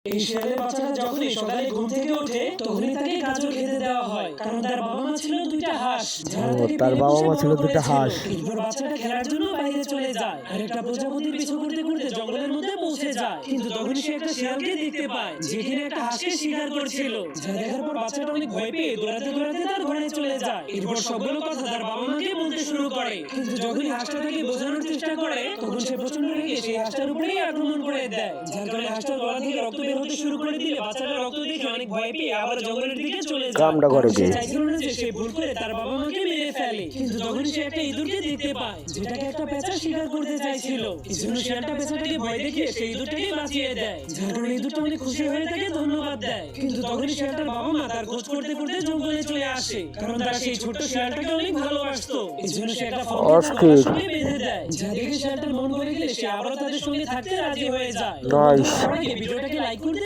এই শিয়ালের বাচ্চাটা যখনই সকালে ঘুম থেকে ওঠে তখনই তাকে গাজর খেতে দেওয়া হয়, কারণ তার বাবা মা ছিল দুইটা হাঁস। তার বাবা মা ছিল দুইটা হাঁস। এরপর বাচ্চাটা খেলার জন্য বাইরে চলে যায় আর একটা প্রজাপতির পিছু করতে করতে জঙ্গলের মধ্যে পৌঁছে যায়। কিন্তু তখনই সে একটা শিয়ালকে দেখতে পায় যেখানে একটা হাঁসকে শিকার করছিল। যা দেখার পর বাচ্চাটা অনেক ভয় পেয়ে দৌড়াতে দৌড়াতে তার ঘরে চলে যায়। এরপর সবগুলো কথা তার বাবা মাকে বলতে শুরু করে। কিন্তু যখনই হাঁসটা তাকে বোঝানোর চেষ্টা করে তখন সে প্রচন্ড রেগে সেই হাঁসটার উপরেই আক্রমণ করে দেয়, যার কারণে হাঁসটার গলা থেকে রক্ত বের হতে শুরু করে দিলে বাচ্চাটা রক্ত দেখে অনেক ভয় পেয়ে আবার জঙ্গলের দিকে চলে যায়। কামটা করে সে কি? চাইছিল না যে সে ভুল করে তার বাবা মাকে মেরে ফেলে, কিন্তু তখন সে একটা ইঁদুরকে দেখতে পায় যেটাকে একটা পেঁচা শিকার করতে চাইছিল। এই জন্য শিয়ালটা পেঁচাটাকে ভয় দেখিয়ে সেই ইঁদুরটাকে বাঁচিয়ে দেয়, যার কারণে ইঁদুরটা অনেক খুশি হয়ে তাকে ধন্যবাদ দেয়। কিন্তু তখনই শিয়ালটার বাবা মা তার খোঁজ করতে করতে জঙ্গলে চলে আসে, কারণ তারা সেই ছোট্ট শিয়ালটাকে অনেক ভালোবাসতো। এই জন্য সে একটা ফলকে তার গলার সঙ্গে বেঁধে দেয়, যা দেখে শিয়ালটার মন ভরে গেলে সে আবারও তাদের সঙ্গে থাকতে রাজি হয়ে যায়। নাইস। ভিডিওটাকে লাইক